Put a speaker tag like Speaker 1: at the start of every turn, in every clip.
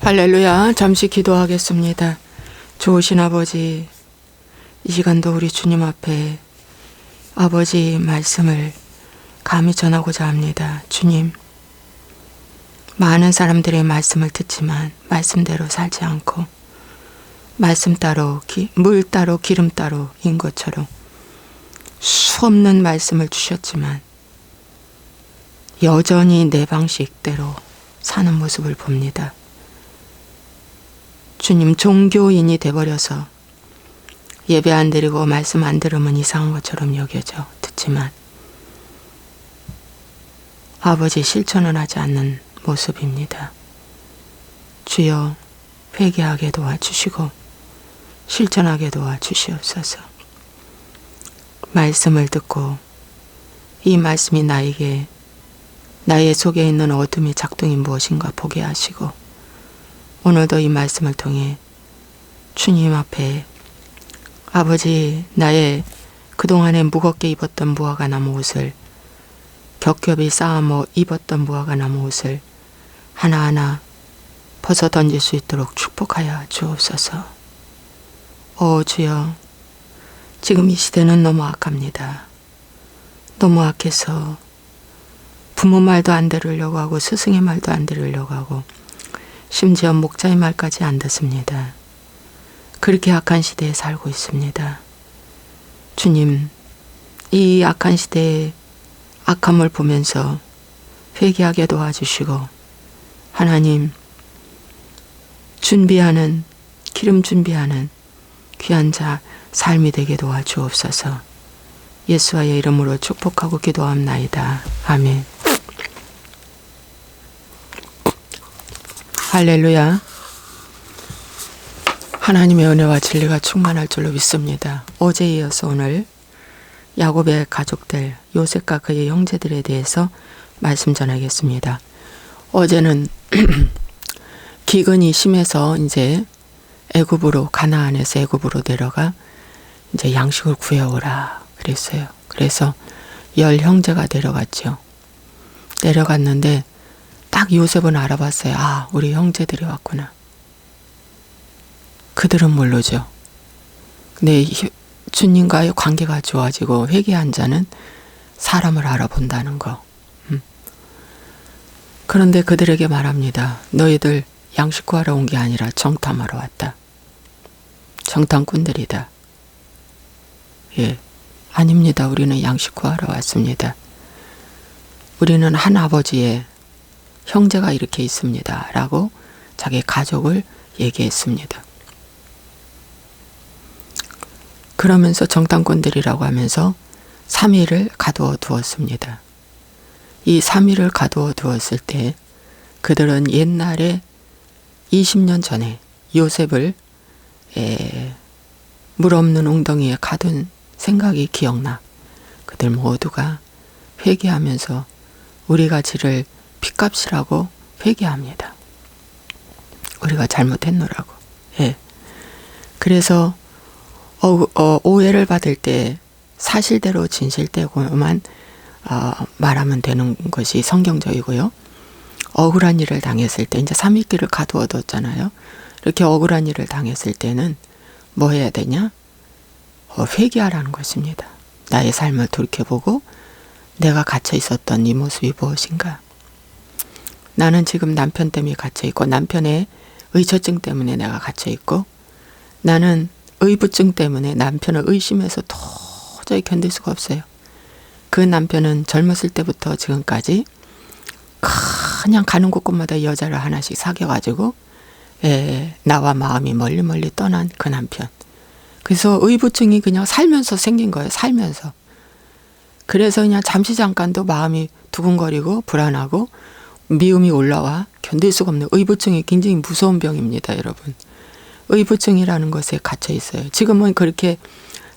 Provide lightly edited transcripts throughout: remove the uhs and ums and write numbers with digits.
Speaker 1: 할렐루야. 잠시 기도하겠습니다. 좋으신 아버지, 이 시간도 우리 주님 앞에 아버지 말씀을 감히 전하고자 합니다. 주님, 많은 사람들의 말씀을 듣지만 말씀대로 살지 않고 말씀 따로 물 따로 기름 따로인 것처럼 수없는 말씀을 주셨지만 여전히 내 방식대로 사는 모습을 봅니다. 주님, 종교인이 돼버려서 예배 안 드리고 말씀 안 들으면 이상한 것처럼 여겨져 듣지만 아버지 실천을 하지 않는 모습입니다. 주여, 회개하게 도와주시고 실천하게 도와주시옵소서. 말씀을 듣고 이 말씀이 나의 속에 있는 어둠의 작동이 무엇인가 보게 하시고 오늘도 이 말씀을 통해 주님 앞에 아버지, 나의 그동안에 무겁게 입었던 무화과나무 옷을 겹겹이 쌓아모 입었던 무화과나무 옷을 하나하나 벗어 던질 수 있도록 축복하여 주옵소서. 주여, 지금 이 시대는 너무 악합니다. 너무 악해서 부모 말도 안 들으려고 하고 스승의 말도 안 들으려고 하고 심지어 목자의 말까지 안 듣습니다. 그렇게 악한 시대에 살고 있습니다. 주님, 이 악한 시대의 악함을 보면서 회개하게 도와주시고 하나님, 기름 준비하는 귀한 자 삶이 되게 도와주옵소서. 예수와의 이름으로 축복하고 기도합나이다. 아멘. 할렐루야. 하나님의 은혜와 진리가 충만할 줄로 믿습니다. 어제에 이어서 오늘 야곱의 가족들, 요셉과 그의 형제들에 대해서 말씀 전하겠습니다. 어제는 기근이 심해서 이제 가나안에서 애굽으로 내려가 이제 양식을 구해오라 그랬어요. 그래서 10형제가 내려갔죠. 내려갔는데 딱 요셉은 알아봤어요. 아, 우리 형제들이 왔구나. 그들은 모르죠. 근데 주님과의 관계가 좋아지고 회개한 자는 사람을 알아본다는 거. 그런데 그들에게 말합니다. 너희들 양식 구하러 온 게 아니라 정탐하러 왔다. 정탐꾼들이다. 예, 아닙니다. 우리는 양식 구하러 왔습니다. 우리는 한 아버지의 형제가 이렇게 있습니다. 라고 자기 가족을 얘기했습니다. 그러면서 정탐꾼들이라고 하면서 3일을 가두어 두었습니다. 이 3일을 가두어 두었을 때 그들은 옛날에 20년 전에 요셉을 물 없는 웅덩이에 가둔 생각이 기억나. 그들 모두가 회개하면서 우리가 지를 핏값이라고 회개합니다. 우리가 잘못했노라고. 예. 그래서 오해를 받을 때 사실대로 진실대로만 말하면 되는 것이 성경적이고요. 억울한 일을 당했을 때 이제 3일길을 가두어 뒀잖아요. 이렇게 억울한 일을 당했을 때는 뭐 해야 되냐? 회개하라는 것입니다. 나의 삶을 돌이켜보고 내가 갇혀 있었던 이 모습이 무엇인가? 나는 지금 남편 때문에 갇혀 있고 남편의 의처증 때문에 내가 갇혀 있고 나는 의부증 때문에 남편을 의심해서 도저히 견딜 수가 없어요. 그 남편은 젊었을 때부터 지금까지 그냥 가는 곳곳마다 여자를 하나씩 사귀어가지고 나와 마음이 멀리 떠난 그 남편. 그래서 의부증이 그냥 살면서 생긴 거예요. 살면서. 그래서 그냥 잠시 잠깐도 마음이 두근거리고 불안하고 미움이 올라와 견딜 수가 없는 의부증이 굉장히 무서운 병입니다, 여러분. 의부증이라는 것에 갇혀 있어요. 지금은 그렇게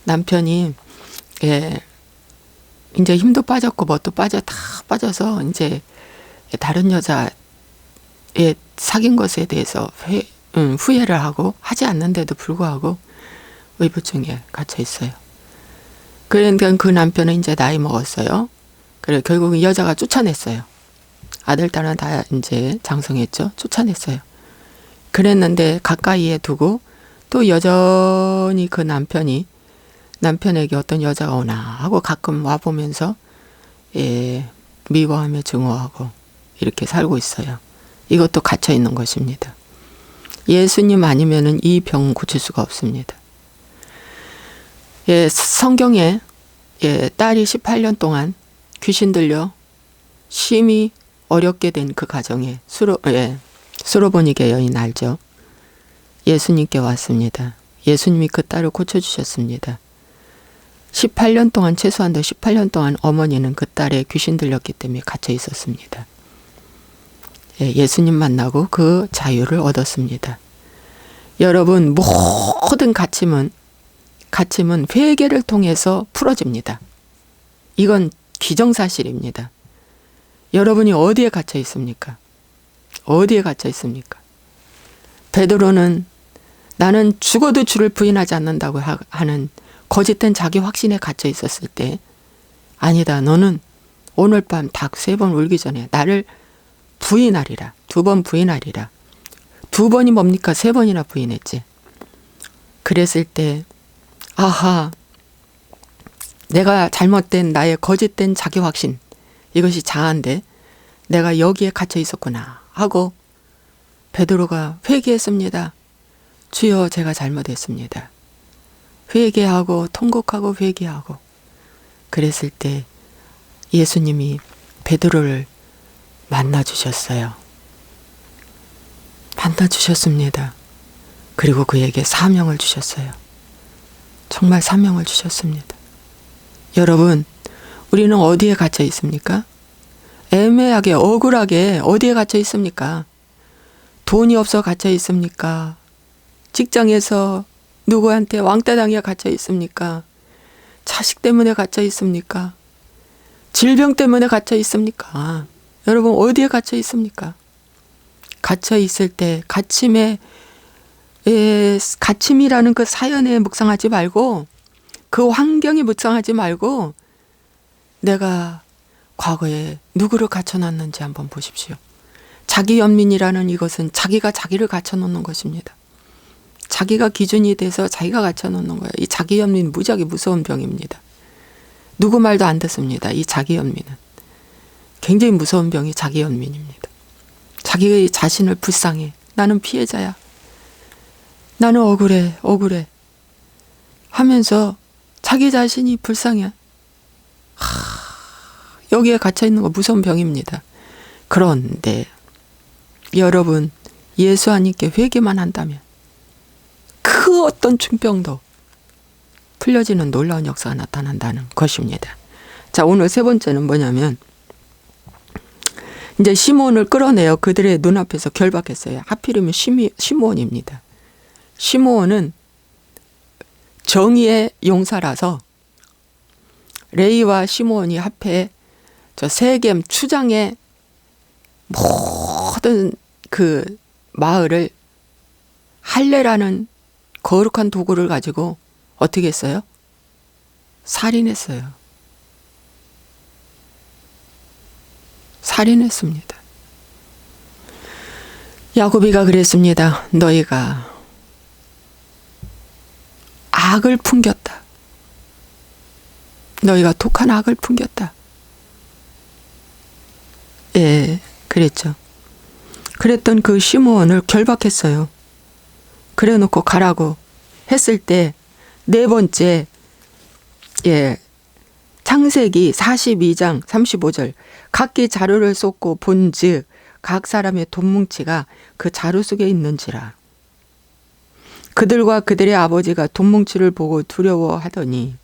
Speaker 1: 남편이 이제 힘도 빠졌고 뭣도 다 빠져서 이제 다른 여자의 사귄 것에 대해서 후회를 하고 하지 않는데도 불구하고 의부증에 갇혀 있어요. 그러니까 그 남편은 이제 나이 먹었어요. 그래 결국은 여자가 쫓아냈어요. 아들, 딸은 다 이제 장성했죠. 쫓아냈어요. 그랬는데 가까이에 두고 또 여전히 그 남편에게 어떤 여자가 오나 하고 가끔 와보면서 미워하며 증오하고 이렇게 살고 있어요. 이것도 갇혀 있는 것입니다. 예수님 아니면은 이 병 고칠 수가 없습니다. 성경에 딸이 18년 동안 귀신 들려 심히 어렵게 된 그 가정에 수로보니게 여인 알죠? 예수님께 왔습니다. 예수님이 그 딸을 고쳐주셨습니다. 18년 동안 최소한도 18년 동안 어머니는 그 딸에 귀신 들렸기 때문에 갇혀 있었습니다. 예수님 만나고 그 자유를 얻었습니다. 여러분 모든 갇힘은 회개를 통해서 풀어집니다. 이건 기정사실입니다. 여러분이 어디에 갇혀 있습니까? 어디에 갇혀 있습니까? 베드로는 나는 죽어도 주를 부인하지 않는다고 하는 거짓된 자기 확신에 갇혀 있었을 때 아니다. 너는 오늘 밤 닭 3번 울기 전에 나를 부인하리라. 2번 부인하리라. 2번이 뭡니까? 3번이나 부인했지. 그랬을 때 아하, 내가 잘못된 나의 거짓된 자기 확신, 이것이 자아인데 내가 여기에 갇혀 있었구나 하고 베드로가 회개했습니다. 주여, 제가 잘못했습니다. 회개하고 통곡하고 회개하고 그랬을 때 예수님이 베드로를 만나주셨어요. 만나주셨습니다. 그리고 그에게 사명을 주셨어요. 정말 사명을 주셨습니다. 여러분, 우리는 어디에 갇혀 있습니까? 애매하게 억울하게 어디에 갇혀 있습니까? 돈이 없어 갇혀 있습니까? 직장에서 누구한테 왕따 당해 갇혀 있습니까? 자식 때문에 갇혀 있습니까? 질병 때문에 갇혀 있습니까? 여러분 어디에 갇혀 있습니까? 갇혀 있을 때 갇힘이라는 그 사연에 묵상하지 말고 그 환경에 묵상하지 말고 내가 과거에 누구를 갇혀놨는지 한번 보십시오. 자기 연민이라는 이것은 자기가 자기를 갇혀놓는 것입니다. 자기가 기준이 돼서 자기가 갇혀놓는 거예요. 이 자기 연민 무지하게 무서운 병입니다. 누구 말도 안 듣습니다. 이 자기 연민은. 굉장히 무서운 병이 자기 연민입니다. 자기 자신을 불쌍해. 나는 피해자야. 나는 억울해. 하면서 자기 자신이 불쌍해. 여기에 갇혀있는 거 무서운 병입니다. 그런데 여러분 예수 하나님께 회개만 한다면 그 어떤 중병도 풀려지는 놀라운 역사가 나타난다는 것입니다. 자, 오늘 3번째는 뭐냐면 이제 시므온을 끌어내어 그들의 눈앞에서 결박했어요. 하필이면 시므온입니다. 시므온은 정의의 용사라서 레위와 시므온이 합해 저 세겜 추장의 모든 그 마을을 할례라는 거룩한 도구를 가지고 어떻게 했어요? 살인했어요. 살인했습니다. 야고비가 그랬습니다. 너희가 악을 풍겼다. 너희가 독한 악을 풍겼다. 그랬죠. 그랬던 그 시므온을 결박했어요. 그래 놓고 가라고 했을 때 4번째 창세기 42장 35절 각기 자루를 쏟고 본즉 각 사람의 돈뭉치가 그 자루 속에 있는지라. 그들과 그들의 아버지가 돈뭉치를 보고 두려워하더니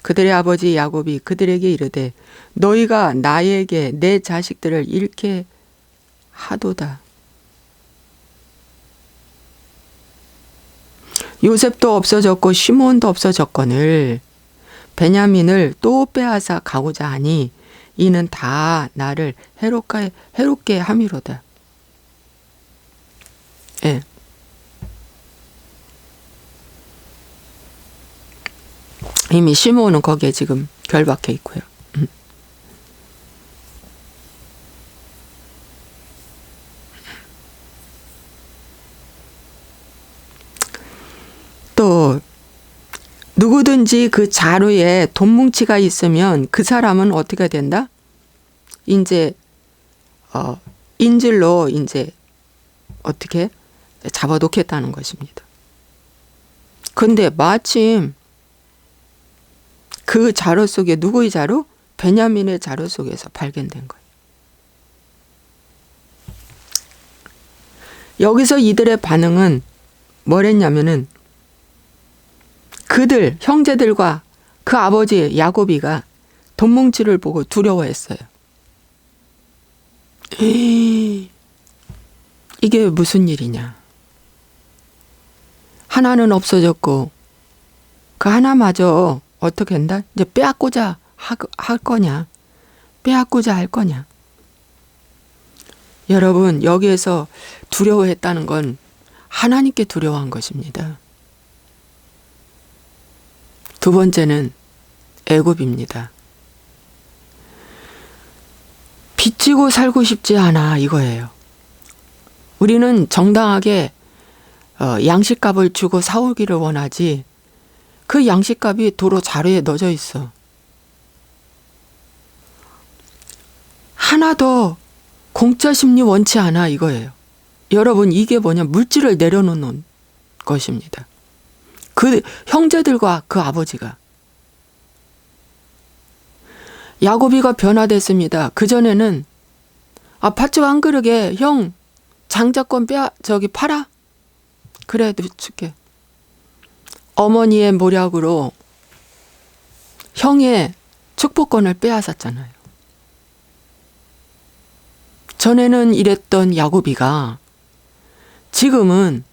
Speaker 1: 그들의 아버지 야곱이 그들에게 이르되 너희가 나에게 내 자식들을 잃게 하도다. 요셉도 없어졌고 시므온도 없어졌거늘 베냐민을 또 빼앗아 가고자 하니 이는 다 나를 해롭게 함이로다. 이미 시므온은 거기에 지금 결박해 있고요. 또 누구든지 그 자루에 돈 뭉치가 있으면 그 사람은 어떻게 된다? 이제 인질로 이제 어떻게 잡아놓겠다는 것입니다. 근데 마침 그 자루 속에 누구의 자루? 베냐민의 자루 속에서 발견된 거예요. 여기서 이들의 반응은 뭐랬냐면은 그들 형제들과 그 아버지 야곱이가 돈뭉치를 보고 두려워했어요. 이게 무슨 일이냐? 하나는 없어졌고 그 하나마저 어떻게 한다? 이제 빼앗고자 할 거냐? 빼앗고자 할 거냐? 여러분, 여기에서 두려워했다는 건 하나님께 두려워한 것입니다. 두 번째는 애굽입니다. 빚지고 살고 싶지 않아, 이거예요. 우리는 정당하게 양식값을 주고 사오기를 원하지, 그 양식값이 도로 자루에 넣어져 있어. 하나 더 공짜 심리 원치 않아, 이거예요. 여러분, 이게 뭐냐? 물질을 내려놓는 것입니다. 그 형제들과 그 아버지가. 야곱이가 변화됐습니다. 그전에는 팥죽 한 그릇에 형 장자권 팔아? 그래도 줄게. 어머니의 모략으로 형의 축복권을 빼앗았잖아요. 전에는 이랬던 야곱이가 지금은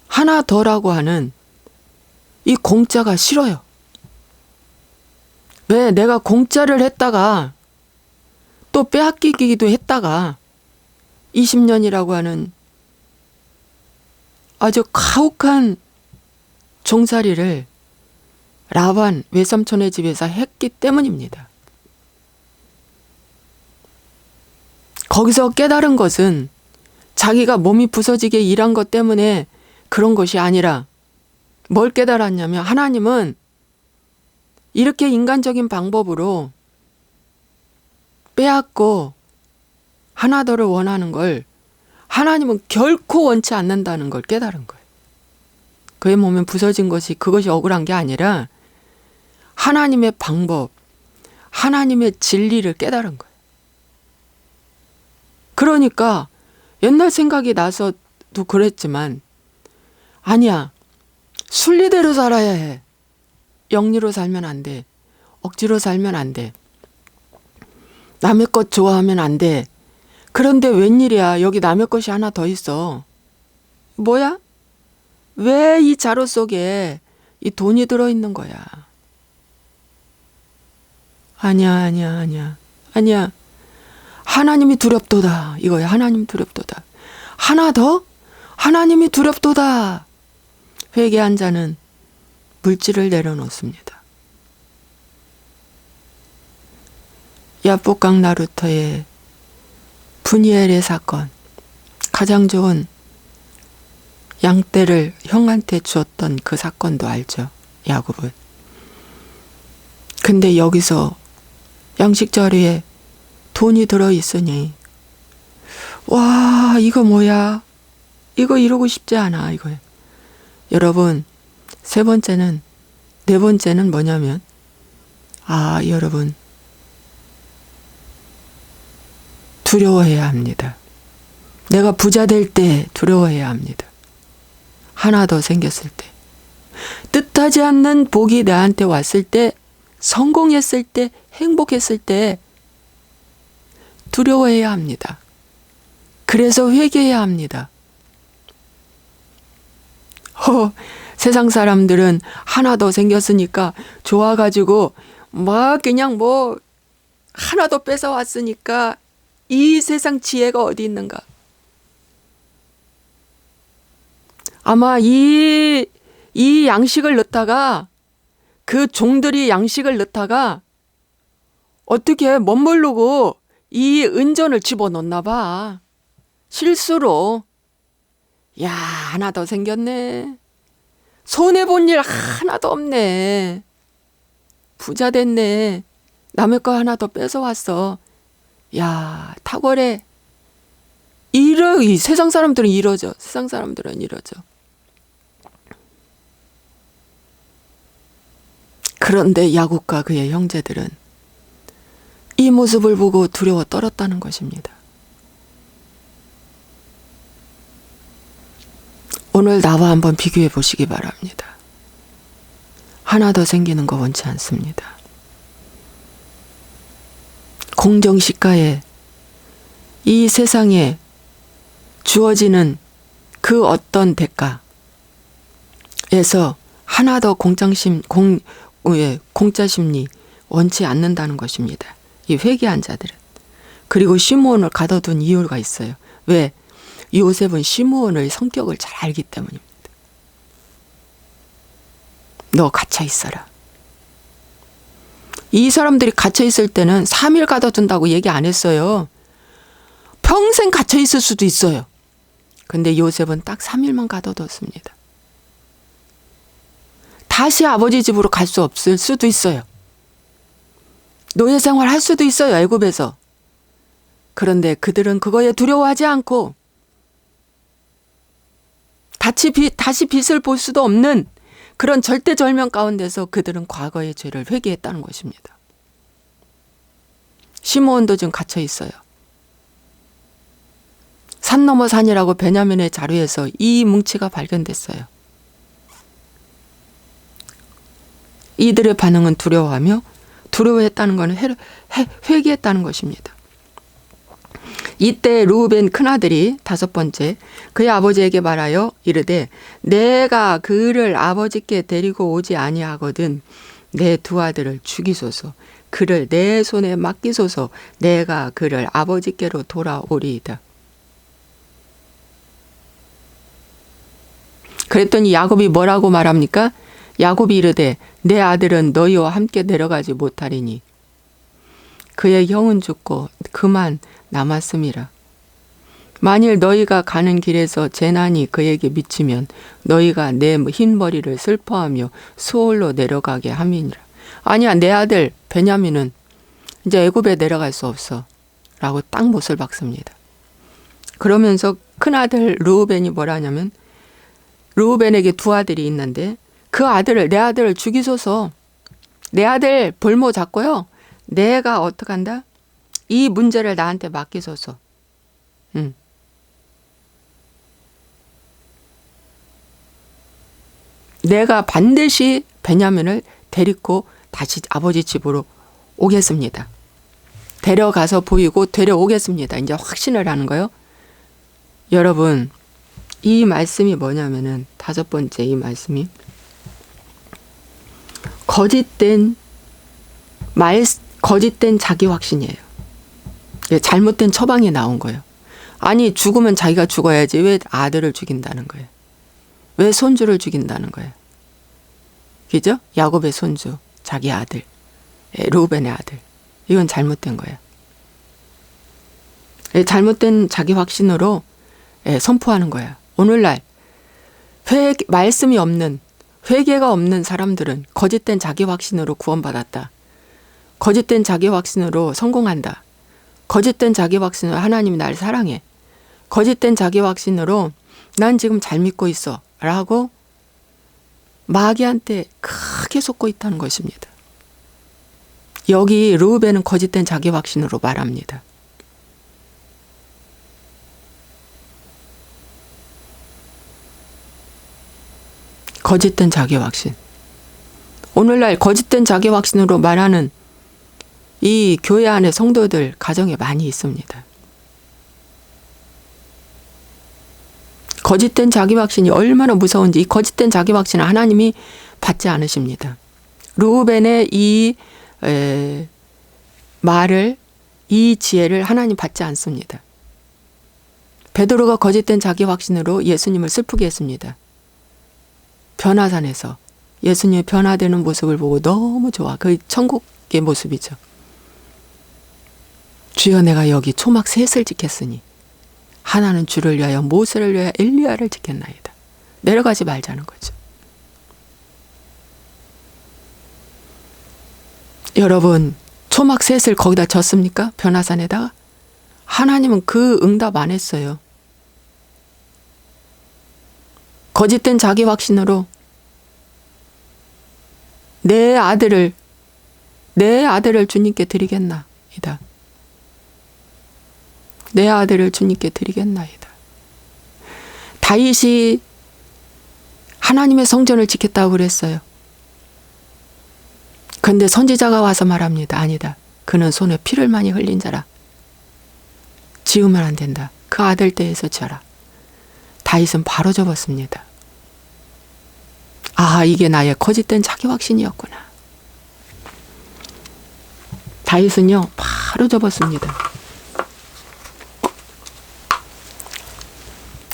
Speaker 1: 하나 더라고 하는 이 공짜가 싫어요. 왜? 내가 공짜를 했다가 또 빼앗기기도 했다가 20년이라고 하는 아주 가혹한 종살이를 라반 외삼촌의 집에서 했기 때문입니다. 거기서 깨달은 것은 자기가 몸이 부서지게 일한 것 때문에 그런 것이 아니라 뭘 깨달았냐면 하나님은 이렇게 인간적인 방법으로 빼앗고 하나 더를 원하는 걸 하나님은 결코 원치 않는다는 걸 깨달은 거예요. 그의 몸에 부서진 것이 그것이 억울한 게 아니라 하나님의 방법, 하나님의 진리를 깨달은 거예요. 그러니까 옛날 생각이 나서도 그랬지만 아니야. 순리대로 살아야 해. 영리로 살면 안 돼. 억지로 살면 안 돼. 남의 것 좋아하면 안 돼. 그런데 웬일이야. 여기 남의 것이 하나 더 있어. 뭐야? 왜 이 자루 속에 이 돈이 들어있는 거야? 아니야. 하나님이 두렵도다. 이거야. 하나님 두렵도다. 하나 더? 하나님이 두렵도다. 회개한 자는 물질을 내려놓습니다. 야복강 나루터의 분이엘의 사건, 가장 좋은 양떼를 형한테 주었던 그 사건도 알죠, 야곱은. 근데 여기서 양식 자리에 돈이 들어있으니 와, 이거 뭐야? 이거 이러고 싶지 않아, 이거예요. 여러분, 네 번째는 뭐냐면 여러분 두려워해야 합니다. 내가 부자 될 때 두려워해야 합니다. 하나 더 생겼을 때, 뜻하지 않는 복이 나한테 왔을 때, 성공했을 때, 행복했을 때 두려워해야 합니다. 그래서 회개해야 합니다. 세상 사람들은 하나 더 생겼으니까 좋아가지고 막 그냥 뭐 하나 더 뺏어왔으니까 이 세상 지혜가 어디 있는가. 아마 이 양식을 넣다가 그 종들이 양식을 넣다가 어떻게 멋모르고 이 은전을 집어넣나 봐. 실수로. 야, 하나 더 생겼네. 손해본 일 하나도 없네. 부자 됐네. 남의 거 하나 더 뺏어왔어. 야, 탁월해. 이 세상 사람들은 이러죠. 세상 사람들은 이러죠. 그런데 야곱과 그의 형제들은 이 모습을 보고 두려워 떨었다는 것입니다. 오늘 나와 한번 비교해 보시기 바랍니다. 하나 더 생기는 거 원치 않습니다. 공정시가에 이 세상에 주어지는 그 어떤 대가에서 하나 더 공짜 심리 원치 않는다는 것입니다. 이 회개한 자들은. 그리고 시므온을 가둬둔 이유가 있어요. 왜? 요셉은 시므온의 성격을 잘 알기 때문입니다. 너 갇혀 있어라. 이 사람들이 갇혀 있을 때는 3일 가둬둔다고 얘기 안 했어요. 평생 갇혀 있을 수도 있어요. 근데 요셉은 딱 3일만 가둬뒀습니다. 다시 아버지 집으로 갈 수 없을 수도 있어요. 노예 생활 할 수도 있어요. 애굽에서. 그런데 그들은 그거에 두려워하지 않고 다시 빛을 볼 수도 없는 그런 절대절명 가운데서 그들은 과거의 죄를 회개했다는 것입니다. 시므온도 지금 갇혀 있어요. 산 넘어 산이라고 베냐민의 자료에서 이 뭉치가 발견됐어요. 이들의 반응은 두려워하며 두려워했다는 것은 회개했다는 것입니다. 이때 르우벤 큰아들이 5번째 그의 아버지에게 말하여 이르되 내가 그를 아버지께 데리고 오지 아니하거든 내 두 아들을 죽이소서 그를 내 손에 맡기소서 내가 그를 아버지께로 돌아오리이다. 그랬더니 야곱이 뭐라고 말합니까? 야곱이 이르되 내 아들은 너희와 함께 내려가지 못하리니 그의 형은 죽고 그만 남았음이라. 만일 너희가 가는 길에서 재난이 그에게 미치면 너희가 내 흰머리를 슬퍼하며 수월로 내려가게 함이니라. 아니야, 내 아들 베냐민은 이제 애굽에 내려갈 수 없어 라고 딱 못을 박습니다. 그러면서 큰아들 르우벤이 뭐라 하냐면 르우벤에게 두 아들이 있는데 내 아들을 죽이소서. 내 아들 볼모 잡고요. 내가 어떡한다? 이 문제를 나한테 맡기소서. 내가 반드시 베냐민을 데리고 다시 아버지 집으로 오겠습니다. 데려가서 보이고 데려오겠습니다. 이제 확신을 하는 거예요. 여러분, 이 말씀이 뭐냐면은 5번째 이 말씀이 거짓된 자기 확신이에요. 잘못된 처방이 나온 거예요. 아니 죽으면 자기가 죽어야지 왜 아들을 죽인다는 거예요. 왜 손주를 죽인다는 거예요. 그죠? 야곱의 손주, 자기 아들, 르우벤의 아들. 이건 잘못된 거예요. 잘못된 자기 확신으로 선포하는 거예요. 오늘날 말씀이 없는 회개가 없는 사람들은 거짓된 자기 확신으로 구원받았다. 거짓된 자기 확신으로 성공한다. 거짓된 자기 확신으로 하나님이 날 사랑해. 거짓된 자기 확신으로 난 지금 잘 믿고 있어 라고 마귀한테 크게 속고 있다는 것입니다. 여기 르우벤은 거짓된 자기 확신으로 말합니다. 거짓된 자기 확신. 오늘날 거짓된 자기 확신으로 말하는 이 교회 안에 성도들 가정에 많이 있습니다. 거짓된 자기 확신이 얼마나 무서운지 이 거짓된 자기 확신을 하나님이 받지 않으십니다. 르우벤의 이 말을 이 지혜를 하나님 받지 않습니다. 베드로가 거짓된 자기 확신으로 예수님을 슬프게 했습니다. 변화산에서 예수님의 변화되는 모습을 보고 너무 좋아. 그 천국의 모습이죠. 주여 내가 여기 초막 셋을 지켰으니 하나는 주를 위하여 모세를 위하여 엘리야를 지켰나이다. 내려가지 말자는 거죠. 여러분, 초막셋을 거기다 졌습니까? 변화산에다가? 하나님은 그 응답 안 했어요. 거짓된 자기 확신으로 내 아들을 주님께 드리겠나이다. 내 아들을 주님께 드리겠나이다. 다윗이 하나님의 성전을 지켰다고 그랬어요. 그런데 선지자가 와서 말합니다. 아니다. 그는 손에 피를 많이 흘린 자라. 지으면 안 된다. 그 아들 떼에서 지어라. 다윗은 바로 접었습니다. 아, 이게 나의 거짓된 자기 확신이었구나. 다윗은요, 바로 접었습니다.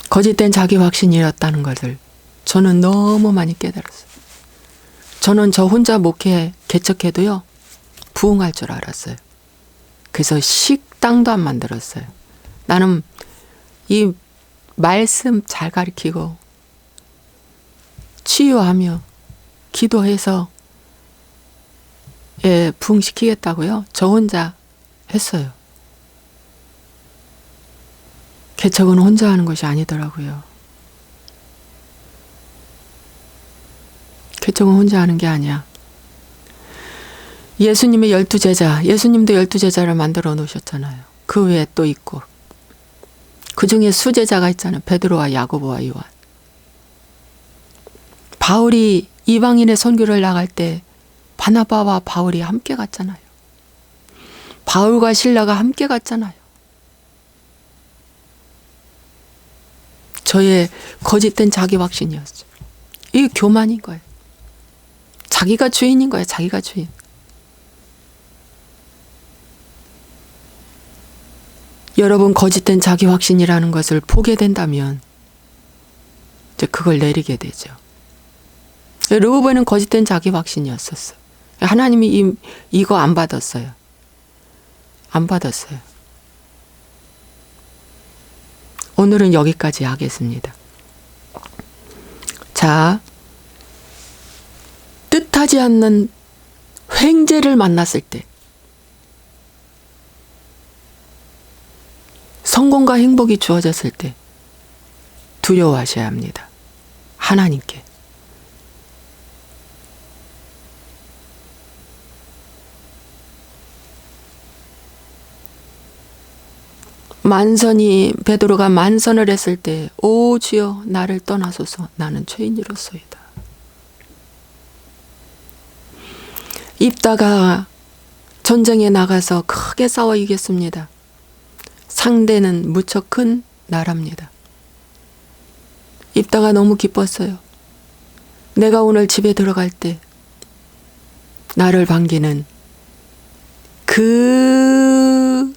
Speaker 1: 거짓된 자기 확신이었다는 것을 저는 너무 많이 깨달았어요. 저는 저 혼자 목회 개척해도요, 부흥할 줄 알았어요. 그래서 식당도 안 만들었어요. 나는 이 말씀 잘 가르치고 치유하며 기도해서 부흥시키겠다고요. 저 혼자 했어요. 개척은 혼자 하는 것이 아니더라고요. 개척은 혼자 하는 게 아니야. 예수님의 12제자, 예수님도 12제자를 만들어 놓으셨잖아요. 그 외에 또 있고. 그 중에 수제자가 있잖아요. 베드로와 야고보와 요한. 바울이 이방인의 선교를 나갈 때 바나바와 바울이 함께 갔잖아요. 바울과 실라가 함께 갔잖아요. 저의 거짓된 자기 확신이었어요. 이게 교만인 거예요. 자기가 주인인 거예요. 자기가 주인. 여러분, 거짓된 자기 확신이라는 것을 보게 된다면 이제 그걸 내리게 되죠. 르호보는 거짓된 자기 확신이었었어요. 하나님이 이거 안 받았어요. 안 받았어요. 오늘은 여기까지 하겠습니다. 자, 뜻하지 않는 횡재를 만났을 때 성공과 행복이 주어졌을 때 두려워하셔야 합니다. 하나님께. 베드로가 만선을 했을 때, 오 주여 나를 떠나소서, 나는 죄인이로소이다. 입다가 전쟁에 나가서 크게 싸워 이겼습니다. 상대는 무척 큰 나라입니다. 입다가 너무 기뻤어요. 내가 오늘 집에 들어갈 때 나를 반기는 그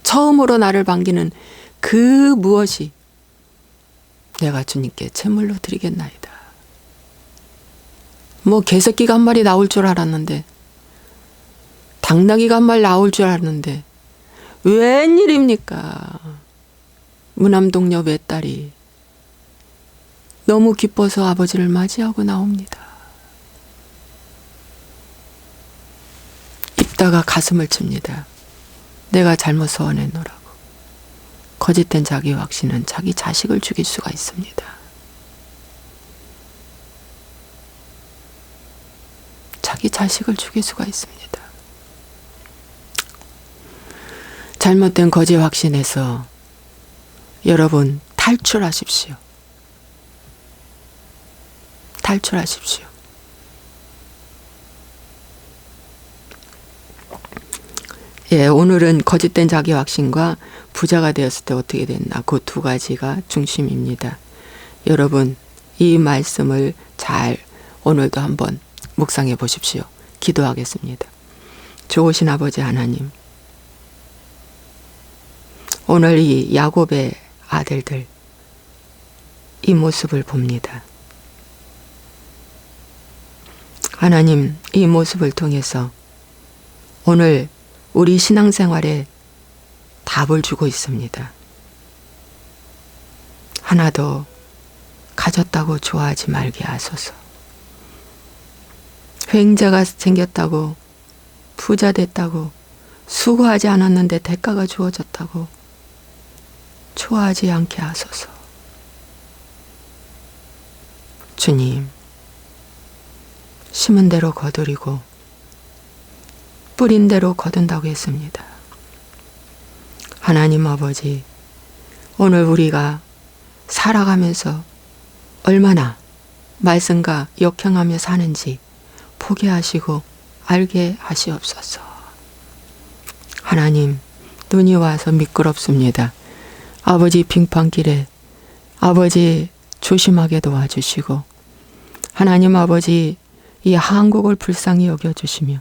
Speaker 1: 처음으로 나를 반기는 그 무엇이 내가 주님께 제물로 드리겠나이다. 뭐 개새끼가 한 마리 나올 줄 알았는데, 당나귀가 한 마리 나올 줄 알았는데 웬일입니까? 무남동녀 외딸이 너무 기뻐서 아버지를 맞이하고 나옵니다. 입다가 가슴을 칩니다. 내가 잘못 서원했노라고. 거짓된 자기 확신은 자기 자식을 죽일 수가 있습니다. 자기 자식을 죽일 수가 있습니다. 잘못된 거짓 확신에서 여러분 탈출하십시오. 탈출하십시오. 예, 오늘은 거짓된 자기 확신과 부자가 되었을 때 어떻게 됐나, 그 두 가지가 중심입니다. 여러분, 이 말씀을 잘 오늘도 한번 묵상해 보십시오. 기도하겠습니다. 좋으신 아버지 하나님, 오늘 이 야곱의 아들들, 이 모습을 봅니다. 하나님, 이 모습을 통해서 오늘 우리 신앙생활에 답을 주고 있습니다. 하나도 가졌다고 좋아하지 말게 하소서. 횡재가 생겼다고, 부자 됐다고, 수고하지 않았는데 대가가 주어졌다고 초하지 않게 하소서. 주님, 심은 대로 거두리고 뿌린 대로 거둔다고 했습니다. 하나님 아버지, 오늘 우리가 살아가면서 얼마나 말씀과 역행하며 사는지 보게 하시고 알게 하시옵소서. 하나님, 눈이 와서 미끄럽습니다. 아버지 빙판길에 아버지 조심하게 도와주시고, 하나님 아버지 이 한국을 불쌍히 여겨주시며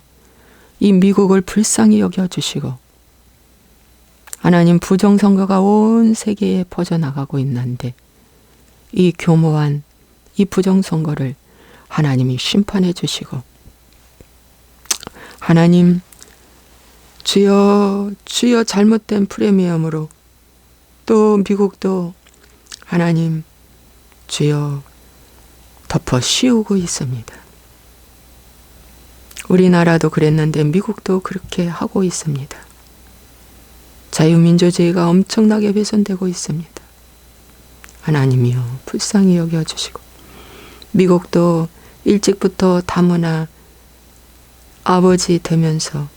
Speaker 1: 이 미국을 불쌍히 여겨주시고, 하나님 부정선거가 온 세계에 퍼져나가고 있는데 이 교모한 이 부정선거를 하나님이 심판해 주시고, 하나님 주여 주여 잘못된 프리미엄으로 또 미국도 하나님 주여 덮어 씌우고 있습니다. 우리나라도 그랬는데 미국도 그렇게 하고 있습니다. 자유민주주의가 엄청나게 훼손되고 있습니다. 하나님이여 불쌍히 여겨주시고, 미국도 일찍부터 다문화 아버지 되면서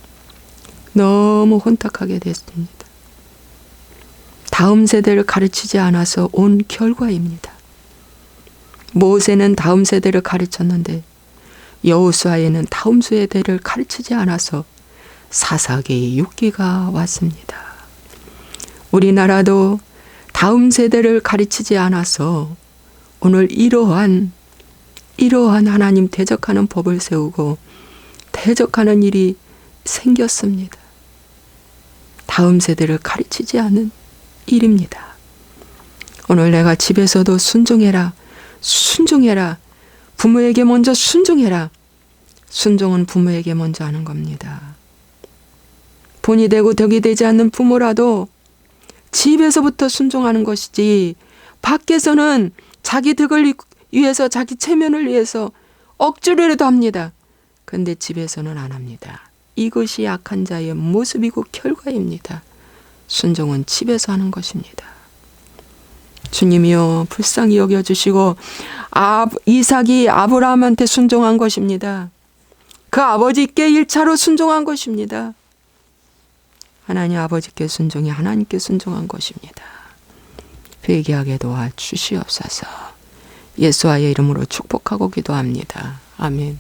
Speaker 1: 너무 혼탁하게 됐습니다. 다음 세대를 가르치지 않아서 온 결과입니다. 모세는 다음 세대를 가르쳤는데 여호수아에는 다음 세대를 가르치지 않아서 사사기의 6기가 왔습니다. 우리나라도 다음 세대를 가르치지 않아서 오늘 이러한 하나님 대적하는 법을 세우고 대적하는 일이 생겼습니다. 다음 세대를 가르치지 않은 일입니다. 오늘 내가 집에서도 순종해라. 부모에게 먼저 순종해라. 순종은 부모에게 먼저 하는 겁니다. 본이 되고 덕이 되지 않는 부모라도 집에서부터 순종하는 것이지, 밖에서는 자기 덕을 위해서, 자기 체면을 위해서 억지로라도 합니다. 그런데 집에서는 안 합니다. 이것이 약한 자의 모습이고 결과입니다. 순종은 집에서 하는 것입니다. 주님이여 불쌍히 여겨주시고, 이삭이 아브라함한테 순종한 것입니다. 그 아버지께 1차로 순종한 것입니다. 하나님 아버지께 순종이 하나님께 순종한 것입니다. 회개하게 도와주시옵소서. 예수와의 이름으로 축복하고 기도합니다. 아멘.